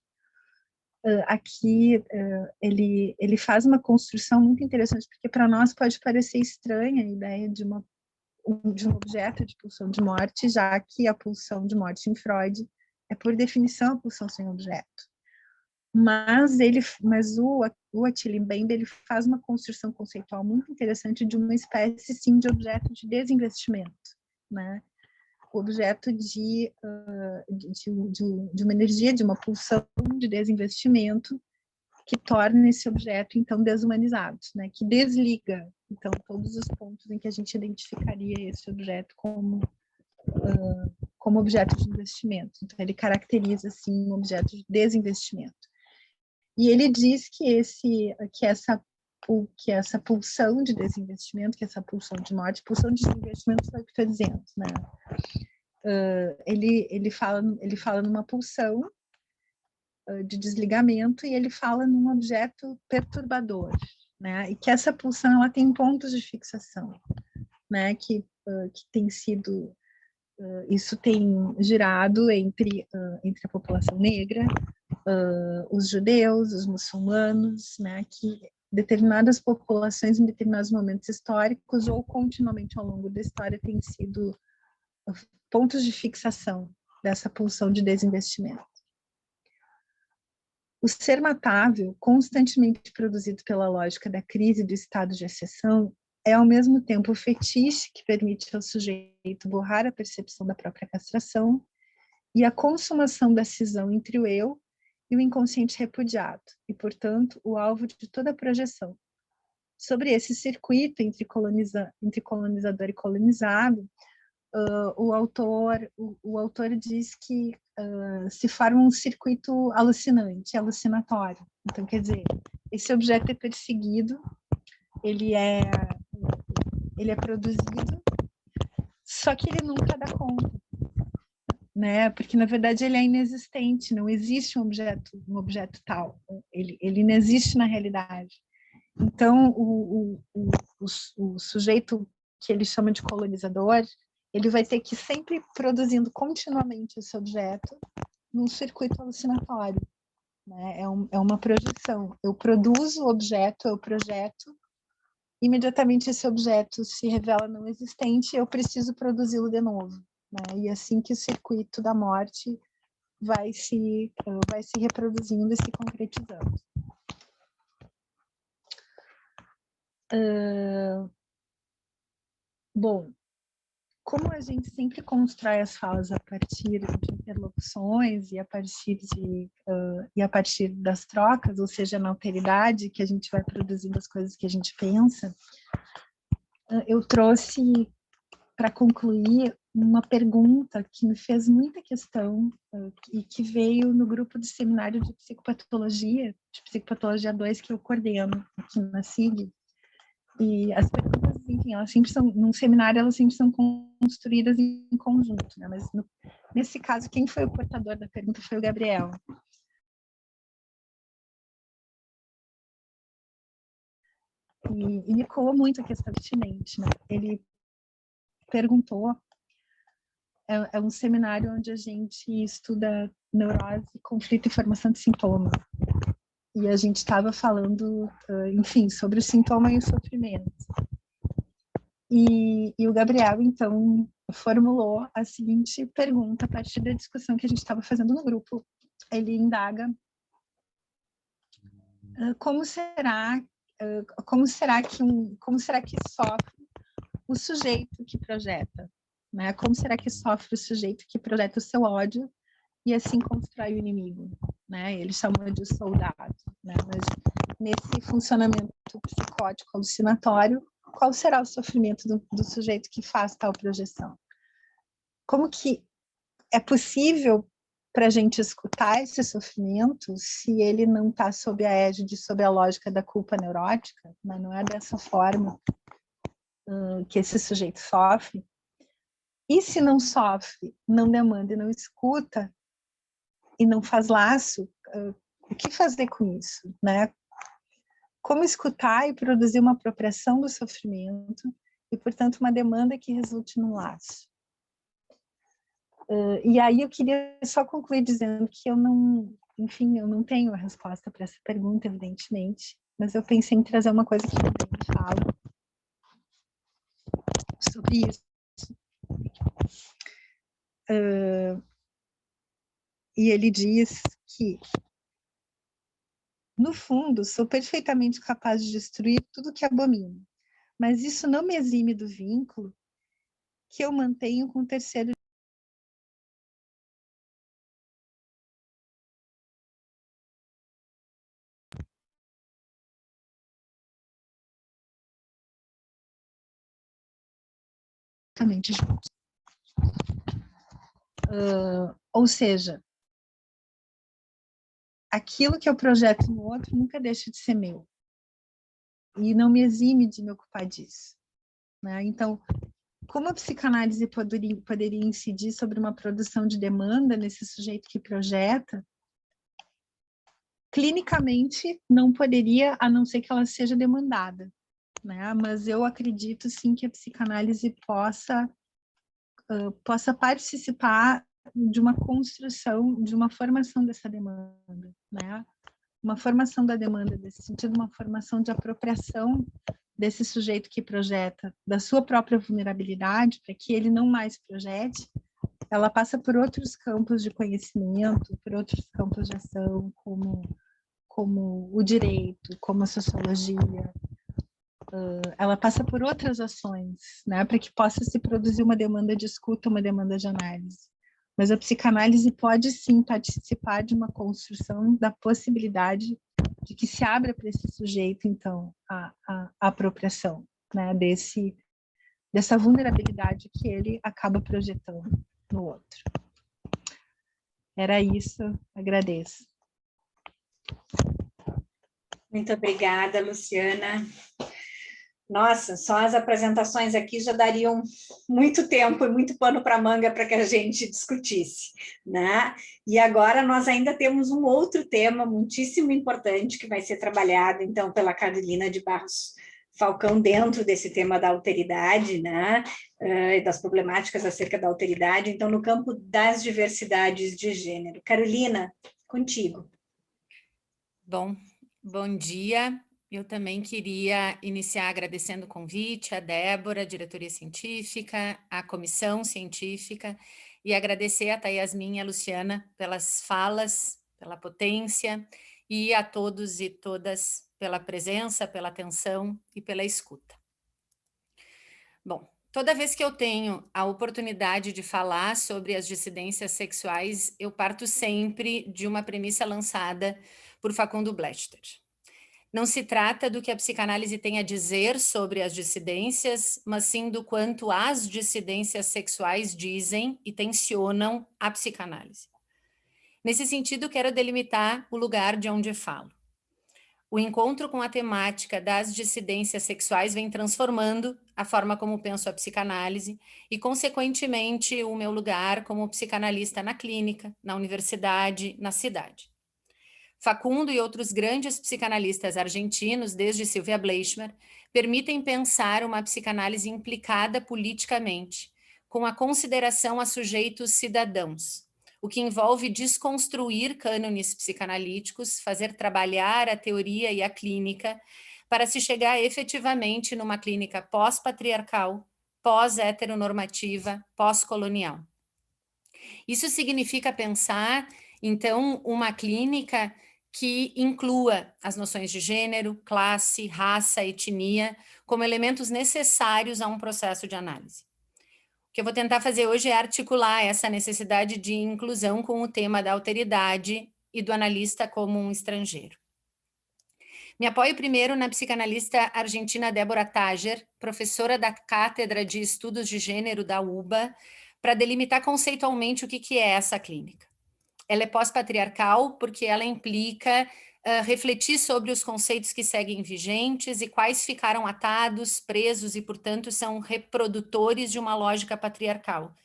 Aqui ele faz uma construção muito interessante, porque para nós pode parecer estranha a ideia de um objeto de pulsão de morte, já que a pulsão de morte em Freud é, por definição, a pulsão sem objeto. Mas o Attila Mbembe, ele faz uma construção conceitual muito interessante de uma espécie, sim, de objeto de desinvestimento, né? O objeto de uma energia, de uma pulsão de desinvestimento que torna esse objeto, então, desumanizado, né? Que desliga, então, todos os pontos em que a gente identificaria esse objeto como objeto de investimento. Então, ele caracteriza, assim, um objeto de desinvestimento. E ele diz que essa pulsão de desinvestimento, que essa pulsão de morte, pulsão de desinvestimento é o que estou dizendo, né? Ele fala numa pulsão de desligamento e ele fala num objeto perturbador, né? E que essa pulsão ela tem pontos de fixação, né? Que tem sido isso tem girado entre a população negra, os judeus, os muçulmanos, né? Que determinadas populações em determinados momentos históricos ou continuamente ao longo da história têm sido pontos de fixação dessa pulsão de desinvestimento. O ser matável, constantemente produzido pela lógica da crise do estado de exceção, é ao mesmo tempo o fetiche que permite ao sujeito borrar a percepção da própria castração e a consumação da cisão entre o eu e o inconsciente repudiado, e, portanto, o alvo de toda a projeção. Sobre esse circuito entre colonizador e colonizado, o autor diz que se forma um circuito alucinante, alucinatório. Então, quer dizer, esse objeto é perseguido, ele é produzido, só que ele nunca dá conta, né? Porque, na verdade, ele é inexistente, não existe um objeto tal, ele não existe na realidade. Então, o sujeito que ele chama de colonizador, ele vai ter que sempre produzindo continuamente esse objeto num circuito alucinatório, né? É uma projeção. Eu produzo o objeto, eu projeto, imediatamente esse objeto se revela não existente, eu preciso produzi-lo de novo, né? E assim que o circuito da morte vai se reproduzindo e se concretizando. Bom, como a gente sempre constrói as falas a partir de interlocuções e a partir das trocas, ou seja, na alteridade que a gente vai produzindo as coisas que a gente pensa, eu trouxe para concluir uma pergunta que me fez muita questão e que veio no grupo de seminário de Psicopatologia 2, que eu coordeno aqui na SIG. E as perguntas, enfim, elas sempre são, num seminário, elas sempre são construídas em conjunto, né? Mas nesse caso, quem foi o portador da pergunta foi o Gabriel. E me ecoou muito a questão pertinente, né? Ele perguntou, é um seminário onde a gente estuda neurose, conflito e formação de sintoma. E a gente estava falando, enfim, sobre o sintoma e o sofrimento. E o Gabriel, então, formulou a seguinte pergunta a partir da discussão que a gente estava fazendo no grupo. Ele indaga como será que sofre o sujeito que projeta, né? Como será que sofre o sujeito que projeta o seu ódio e assim constrói o inimigo, né? Ele chamou de soldado, né? Mas nesse funcionamento psicótico alucinatório, qual será o sofrimento do sujeito que faz tal projeção? Como que é possível para a gente escutar esse sofrimento se ele não está sob a égide, sob a lógica da culpa neurótica, mas não é dessa forma que esse sujeito sofre? E se não sofre, não demanda e não escuta, e não faz laço, o que fazer com isso, né? Como escutar e produzir uma apropriação do sofrimento e, portanto, uma demanda que resulte num laço. E aí eu queria só concluir dizendo que eu não tenho a resposta para essa pergunta, evidentemente, mas eu pensei em trazer uma coisa que também fala sobre isso. E ele diz que, no fundo, sou perfeitamente capaz de destruir tudo que abomino, mas isso não me exime do vínculo que eu mantenho com o terceiro. Ou seja, aquilo que eu projeto no outro nunca deixa de ser meu. E não me exime de me ocupar disso, né? Então, como a psicanálise poderia incidir sobre uma produção de demanda nesse sujeito que projeta? Clinicamente, não poderia, a não ser que ela seja demandada, né? Mas eu acredito, sim, que a psicanálise possa participar de uma construção, de uma formação dessa demanda, né? Uma formação da demanda nesse sentido, uma formação de apropriação desse sujeito que projeta da sua própria vulnerabilidade, para que ele não mais projete, ela passa por outros campos de conhecimento, por outros campos de ação, como o direito, como a sociologia. Ela passa por outras ações, né, para que possa se produzir uma demanda de escuta, uma demanda de análise. Mas a psicanálise pode sim participar de uma construção da possibilidade de que se abra para esse sujeito, então, a apropriação, né, dessa vulnerabilidade que ele acaba projetando no outro. Era isso, agradeço. Muito obrigada, Luciana. Nossa, só as apresentações aqui já dariam muito tempo e muito pano para manga para que a gente discutisse, né? E agora nós ainda temos um outro tema muitíssimo importante que vai ser trabalhado, então, pela Carolina de Barros Falcão dentro desse tema da alteridade, né? Das problemáticas acerca da alteridade, então, no campo das diversidades de gênero. Carolina, contigo. Bom dia. Eu também queria iniciar agradecendo o convite à Débora, a diretoria científica, à comissão científica, e agradecer a Yasmin e a Luciana pelas falas, pela potência, e a todos e todas pela presença, pela atenção e pela escuta. Bom, toda vez que eu tenho a oportunidade de falar sobre as dissidências sexuais, eu parto sempre de uma premissa lançada por Facundo Blechter. Não se trata do que a psicanálise tem a dizer sobre as dissidências, mas sim do quanto as dissidências sexuais dizem e tensionam a psicanálise. Nesse sentido, quero delimitar o lugar de onde falo. O encontro com a temática das dissidências sexuais vem transformando a forma como penso a psicanálise e, consequentemente, o meu lugar como psicanalista na clínica, na universidade, na cidade. Facundo e outros grandes psicanalistas argentinos, desde Sylvia Bleichmer, permitem pensar uma psicanálise implicada politicamente, com a consideração a sujeitos cidadãos, o que envolve desconstruir cânones psicanalíticos, fazer trabalhar a teoria e a clínica, para se chegar efetivamente numa clínica pós-patriarcal, pós-heteronormativa, pós-colonial. Isso significa pensar, então, uma clínica que inclua as noções de gênero, classe, raça, etnia, como elementos necessários a um processo de análise. O que eu vou tentar fazer hoje é articular essa necessidade de inclusão com o tema da alteridade e do analista como um estrangeiro. Me apoio primeiro na psicanalista argentina Débora Tager, professora da Cátedra de Estudos de Gênero da UBA, para delimitar conceitualmente o que é essa clínica. Ela é pós-patriarcal porque ela implica refletir sobre os conceitos que seguem vigentes e quais ficaram atados, presos e, portanto, são reprodutores de uma lógica patriarcal,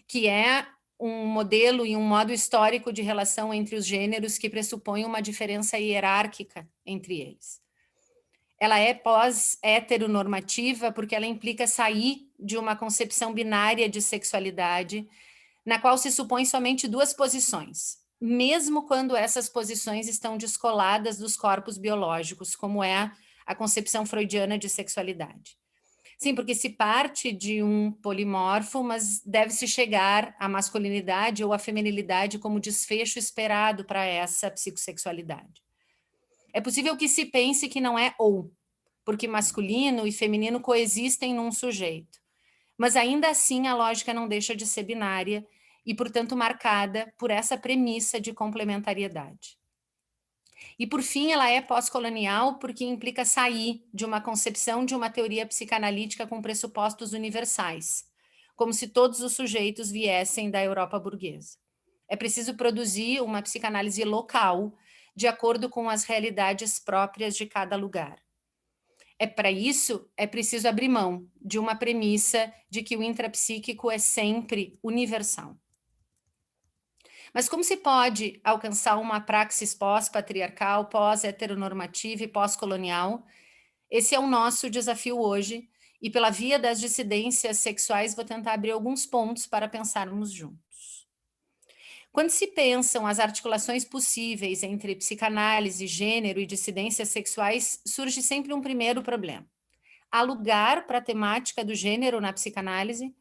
que é um modelo e um modo histórico de relação entre os gêneros que pressupõe uma diferença hierárquica entre eles. Ela é pós-heteronormativa porque ela implica sair de uma concepção binária de sexualidade, na qual se supõe somente duas posições, mesmo quando essas posições estão descoladas dos corpos biológicos, como é a concepção freudiana de sexualidade. Sim, porque se parte de um polimorfo, mas deve-se chegar à masculinidade ou à feminilidade como desfecho esperado para essa psicossexualidade. É possível que se pense que não é ou, porque masculino e feminino coexistem num sujeito. Mas ainda assim a lógica não deixa de ser binária e, portanto, marcada por essa premissa de complementariedade. E, por fim, ela é pós-colonial porque implica sair de uma concepção de uma teoria psicanalítica com pressupostos universais, como se todos os sujeitos viessem da Europa burguesa. É preciso produzir uma psicanálise local, de acordo com as realidades próprias de cada lugar. Para isso, é preciso abrir mão de uma premissa de que o intrapsíquico é sempre universal. Mas como se pode alcançar uma praxis pós-patriarcal, pós-heteronormativa e pós-colonial? Esse é o nosso desafio hoje, e pela via das dissidências sexuais vou tentar abrir alguns pontos para pensarmos juntos. Quando se pensam as articulações possíveis entre psicanálise, gênero e dissidências sexuais, surge sempre um primeiro problema. Há lugar para a temática do gênero na psicanálise?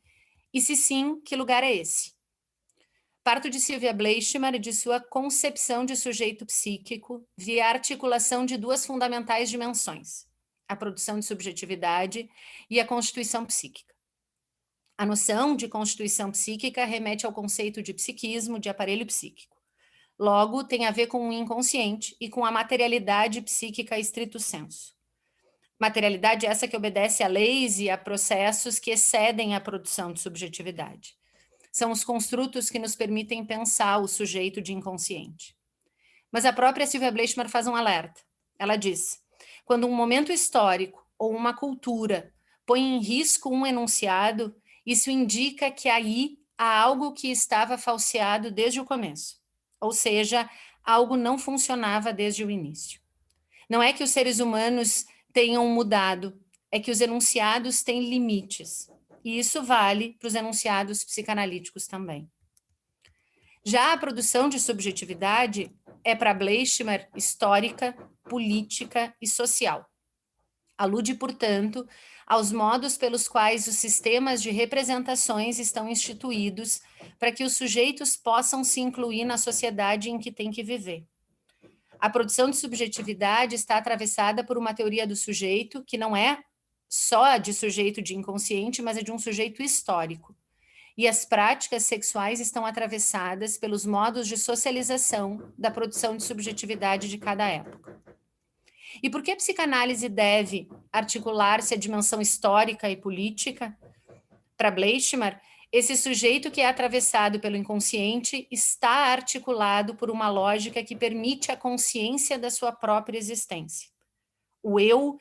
E se sim, que lugar é esse? Parto de Sylvia Bleichmer e de sua concepção de sujeito psíquico via articulação de duas fundamentais dimensões, a produção de subjetividade e a constituição psíquica. A noção de constituição psíquica remete ao conceito de psiquismo, de aparelho psíquico. Logo, tem a ver com o inconsciente e com a materialidade psíquica estrito sensu. Materialidade essa que obedece a leis e a processos que excedem a produção de subjetividade. São os construtos que nos permitem pensar o sujeito de inconsciente. Mas a própria Sylvia Bleichmer faz um alerta. Ela diz: quando um momento histórico ou uma cultura põe em risco um enunciado, isso indica que aí há algo que estava falseado desde o começo. Ou seja, algo não funcionava desde o início. Não é que os seres humanos tenham mudado, é que os enunciados têm limites. E isso vale para os enunciados psicanalíticos também. Já a produção de subjetividade é para Bleichmer histórica, política e social. Alude, portanto, aos modos pelos quais os sistemas de representações estão instituídos para que os sujeitos possam se incluir na sociedade em que têm que viver. A produção de subjetividade está atravessada por uma teoria do sujeito que não é só de sujeito de inconsciente, mas é de um sujeito histórico. E as práticas sexuais estão atravessadas pelos modos de socialização da produção de subjetividade de cada época. E por que a psicanálise deve articular-se à dimensão histórica e política? Para Bleichmer, esse sujeito que é atravessado pelo inconsciente está articulado por uma lógica que permite a consciência da sua própria existência. O eu,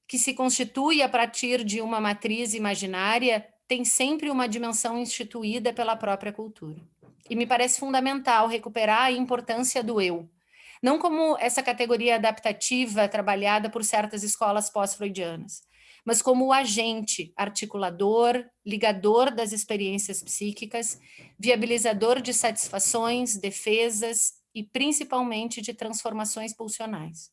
que se constitui a partir de uma matriz imaginária, tem sempre uma dimensão instituída pela própria cultura. E me parece fundamental recuperar a importância do eu, não como essa categoria adaptativa trabalhada por certas escolas pós-freudianas, mas como o agente articulador, ligador das experiências psíquicas, viabilizador de satisfações, defesas e principalmente de transformações pulsionais.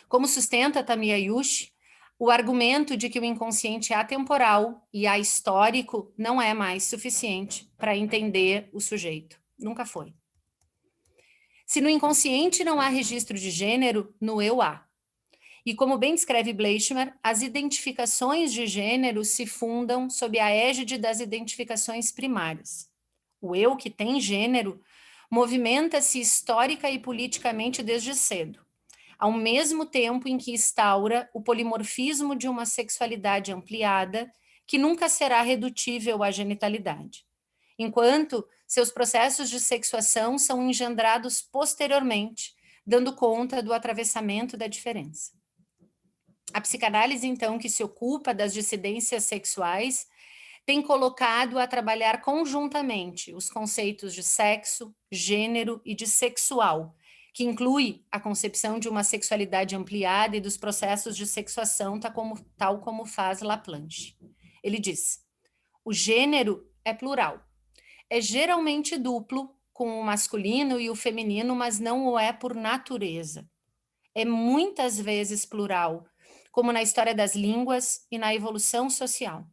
Como sustenta Tamiya Yushi, o argumento de que o inconsciente é atemporal e ahistórico não é mais suficiente para entender o sujeito. Nunca foi. Se no inconsciente não há registro de gênero, no eu há. E como bem descreve Bleichmer, as identificações de gênero se fundam sob a égide das identificações primárias. O eu que tem gênero movimenta-se histórica e politicamente desde cedo, ao mesmo tempo em que instaura o polimorfismo de uma sexualidade ampliada que nunca será redutível à genitalidade, enquanto seus processos de sexuação são engendrados posteriormente, dando conta do atravessamento da diferença. A psicanálise, então, que se ocupa das dissidências sexuais, tem colocado a trabalhar conjuntamente os conceitos de sexo, gênero e de sexual, que inclui a concepção de uma sexualidade ampliada e dos processos de sexuação, tal como faz Laplanche. Ele diz: o gênero é plural. É geralmente duplo, com o masculino e o feminino, mas não o é por natureza. É muitas vezes plural, como na história das línguas e na evolução social.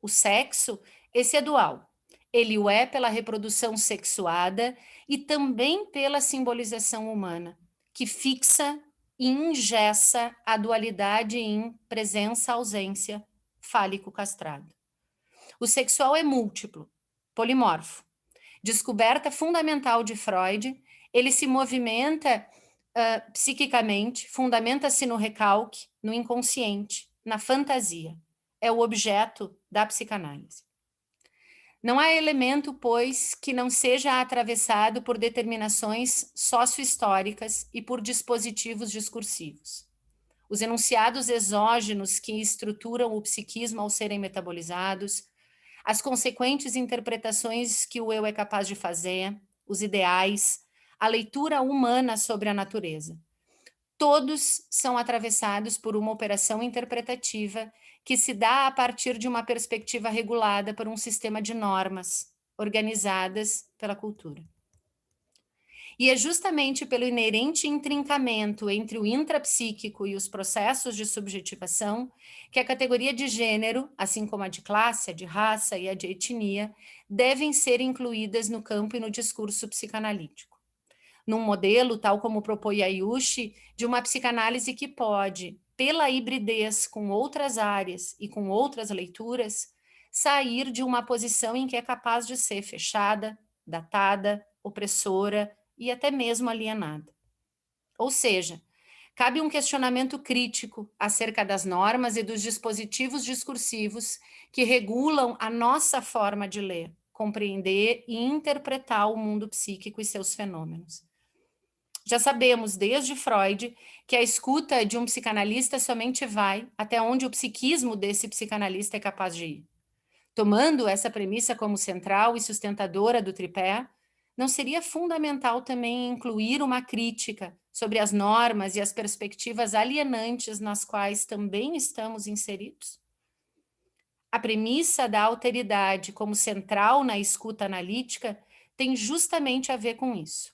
O sexo, esse é dual. Ele o é pela reprodução sexuada e também pela simbolização humana, que fixa e engessa a dualidade em presença-ausência, fálico-castrado. O sexual é múltiplo, polimorfo. Descoberta fundamental de Freud, ele se movimenta psiquicamente, fundamenta-se no recalque, no inconsciente, na fantasia. É o objeto da psicanálise. Não há elemento, pois, que não seja atravessado por determinações sócio-históricas e por dispositivos discursivos. Os enunciados exógenos que estruturam o psiquismo ao serem metabolizados, as consequentes interpretações que o eu é capaz de fazer, os ideais, a leitura humana sobre a natureza. Todos são atravessados por uma operação interpretativa que se dá a partir de uma perspectiva regulada por um sistema de normas organizadas pela cultura. E é justamente pelo inerente intrincamento entre o intrapsíquico e os processos de subjetivação que a categoria de gênero, assim como a de classe, a de raça e a de etnia, devem ser incluídas no campo e no discurso psicanalítico. Num modelo, tal como propõe a Yushi, de uma psicanálise que pode, pela hibridez com outras áreas e com outras leituras, sair de uma posição em que é capaz de ser fechada, datada, opressora e até mesmo alienada. Ou seja, cabe um questionamento crítico acerca das normas e dos dispositivos discursivos que regulam a nossa forma de ler, compreender e interpretar o mundo psíquico e seus fenômenos. Já sabemos, desde Freud, que a escuta de um psicanalista somente vai até onde o psiquismo desse psicanalista é capaz de ir. Tomando essa premissa como central e sustentadora do tripé, não seria fundamental também incluir uma crítica sobre as normas e as perspectivas alienantes nas quais também estamos inseridos? A premissa da alteridade como central na escuta analítica tem justamente a ver com isso.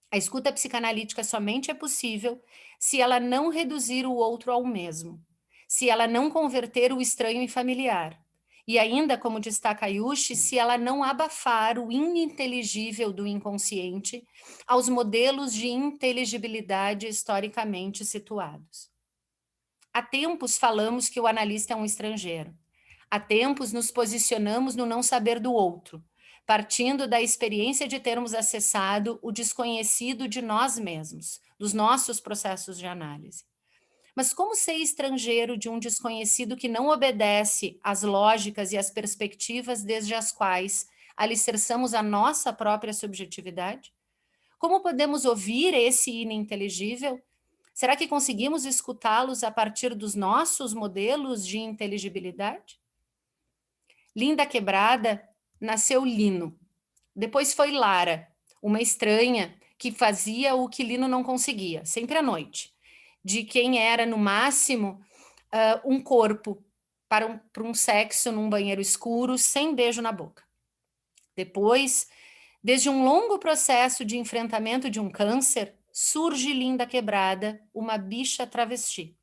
A escuta psicanalítica somente é possível se ela não reduzir o outro ao mesmo, se ela não converter o estranho em familiar, e ainda, como destaca Yushi, se ela não abafar o ininteligível do inconsciente aos modelos de inteligibilidade historicamente situados. Há tempos falamos que o analista é um estrangeiro. Há tempos nos posicionamos no não saber do outro, partindo da experiência de termos acessado o desconhecido de nós mesmos, dos nossos processos de análise. Mas como ser estrangeiro de um desconhecido que não obedece às lógicas e às perspectivas desde as quais alicerçamos a nossa própria subjetividade? Como podemos ouvir esse ininteligível? Será que conseguimos escutá-los a partir dos nossos modelos de inteligibilidade? Linda Quebrada nasceu Lino. Depois foi Lara, uma estranha que fazia o que Lino não conseguia, sempre à noite. De quem era, no máximo, um corpo para um sexo num banheiro escuro, sem beijo na boca. Depois, desde um longo processo de enfrentamento de um câncer, surge Linda Quebrada, uma bicha travesti.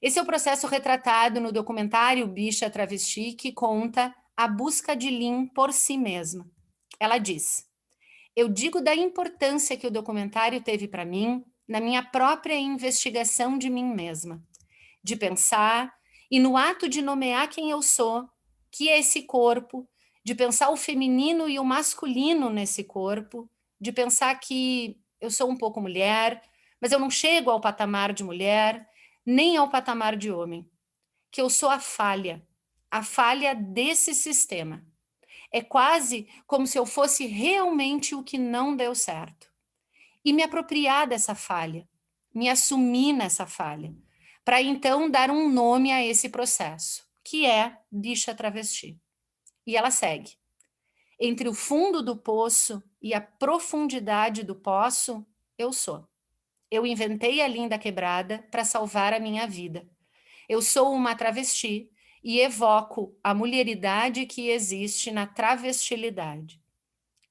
Esse é o processo retratado no documentário Bicha Travesti, que conta a busca de Lin por si mesma. Ela diz: eu digo da importância que o documentário teve para mim na minha própria investigação de mim mesma, de pensar e no ato de nomear quem eu sou, que é esse corpo, de pensar o feminino e o masculino nesse corpo, de pensar que eu sou um pouco mulher, mas eu não chego ao patamar de mulher, nem ao patamar de homem, que eu sou a falha desse sistema. É quase como se eu fosse realmente o que não deu certo. E me apropriar dessa falha, me assumir nessa falha, para então dar um nome a esse processo, que é bicha travesti. E ela segue. Entre o fundo do poço e a profundidade do poço, eu sou. Eu inventei a Linda Quebrada para salvar a minha vida. Eu sou uma travesti e evoco a mulheridade que existe na travestilidade.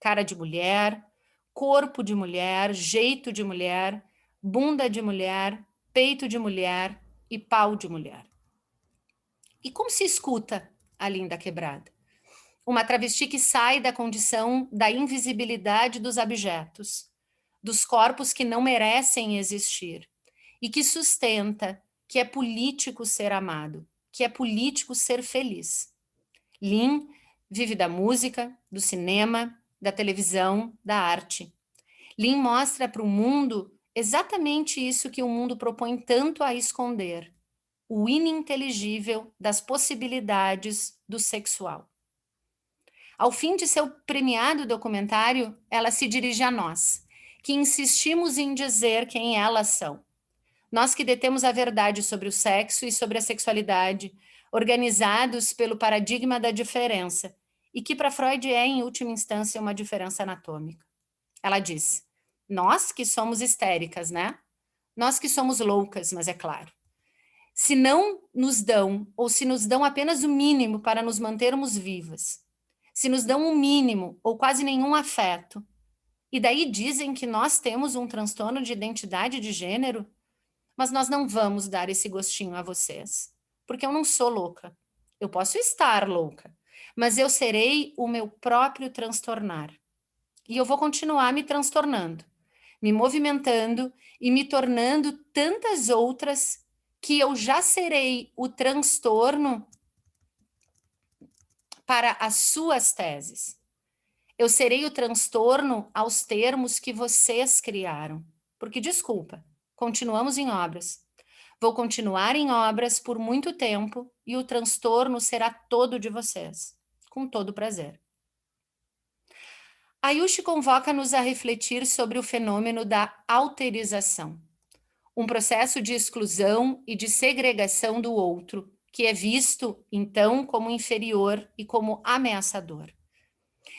Cara de mulher, corpo de mulher, jeito de mulher, bunda de mulher, peito de mulher e pau de mulher. E como se escuta a Linda Quebrada? Uma travesti que sai da condição da invisibilidade dos objetos, dos corpos que não merecem existir, e que sustenta que é político ser amado, que é político ser feliz. Lin vive da música, do cinema, da televisão, da arte. Lin mostra para o mundo exatamente isso que o mundo propõe tanto a esconder, o ininteligível das possibilidades do sexual. Ao fim de seu premiado documentário, ela se dirige a nós, que insistimos em dizer quem elas são. Nós que detemos a verdade sobre o sexo e sobre a sexualidade, organizados pelo paradigma da diferença, e que para Freud é, em última instância, uma diferença anatômica. Ela diz: nós que somos histéricas, né? Nós que somos loucas, mas é claro. Se não nos dão, ou se nos dão apenas o mínimo para nos mantermos vivas, se nos dão um mínimo ou quase nenhum afeto, e daí dizem que nós temos um transtorno de identidade de gênero, mas nós não vamos dar esse gostinho a vocês, porque eu não sou louca. Eu posso estar louca, mas eu serei o meu próprio transtornar. E eu vou continuar me transtornando, me movimentando e me tornando tantas outras que eu já serei o transtorno para as suas teses. Eu serei o transtorno aos termos que vocês criaram. Porque, desculpa, continuamos em obras. Vou continuar em obras por muito tempo e o transtorno será todo de vocês, com todo prazer. Ayushi convoca-nos a refletir sobre o fenômeno da alterização, um processo de exclusão e de segregação do outro, que é visto, então, como inferior e como ameaçador.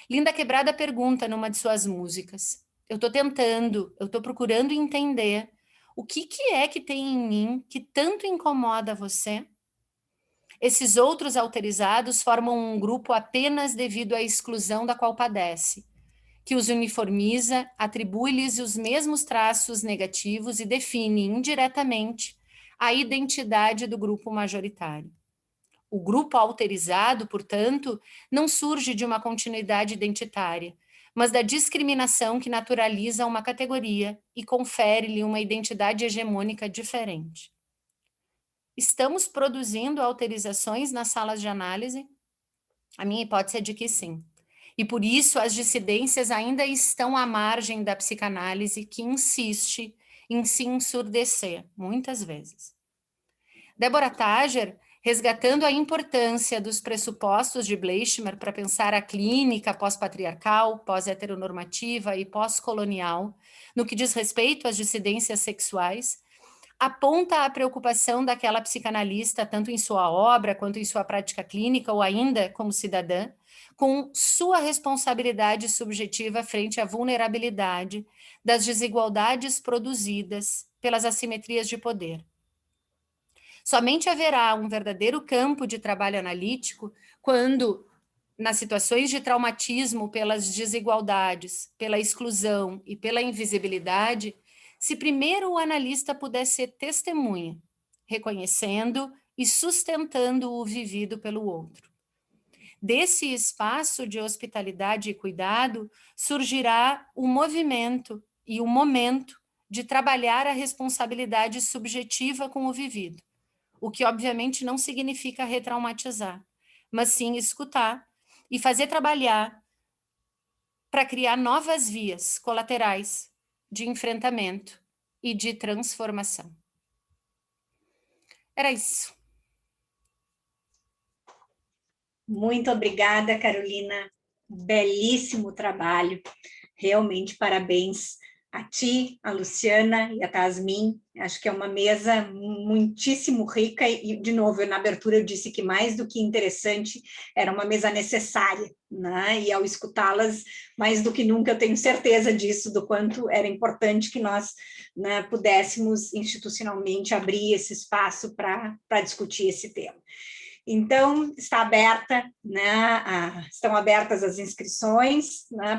Linda Quebrada pergunta numa de suas músicas: eu estou procurando entender o que é que tem em mim que tanto incomoda você? Esses outros alterizados formam um grupo apenas devido à exclusão da qual padece, que os uniformiza, atribui-lhes os mesmos traços negativos e define indiretamente a identidade do grupo majoritário. O grupo alterizado, portanto, não surge de uma continuidade identitária, mas da discriminação que naturaliza uma categoria e confere-lhe uma identidade hegemônica diferente. Estamos produzindo alterizações nas salas de análise? A minha hipótese é de que sim. E por isso as dissidências ainda estão à margem da psicanálise, que insiste em se ensurdecer, muitas vezes. Deborah Tager, resgatando a importância dos pressupostos de Bleichmer para pensar a clínica pós-patriarcal, pós-heteronormativa e pós-colonial, no que diz respeito às dissidências sexuais, aponta a preocupação daquela psicanalista, tanto em sua obra quanto em sua prática clínica, ou ainda como cidadã, com sua responsabilidade subjetiva frente à vulnerabilidade das desigualdades produzidas pelas assimetrias de poder. Somente haverá um verdadeiro campo de trabalho analítico quando, nas situações de traumatismo pelas desigualdades, pela exclusão e pela invisibilidade, se primeiro o analista puder ser testemunha, reconhecendo e sustentando o vivido pelo outro. Desse espaço de hospitalidade e cuidado surgirá o movimento e o momento de trabalhar a responsabilidade subjetiva com o vivido, o que obviamente não significa retraumatizar, mas sim escutar e fazer trabalhar para criar novas vias colaterais de enfrentamento e de transformação. Era isso. Muito obrigada, Carolina. Belíssimo trabalho. Realmente, parabéns a ti, a Luciana e a Tasmin. Acho que é uma mesa muitíssimo rica e, de novo, na abertura eu disse que mais do que interessante, era uma mesa necessária, né? E ao escutá-las, mais do que nunca, eu tenho certeza disso, do quanto era importante que nós, né, pudéssemos institucionalmente abrir esse espaço para discutir esse tema. Então, está aberta, né, estão abertas as inscrições, né,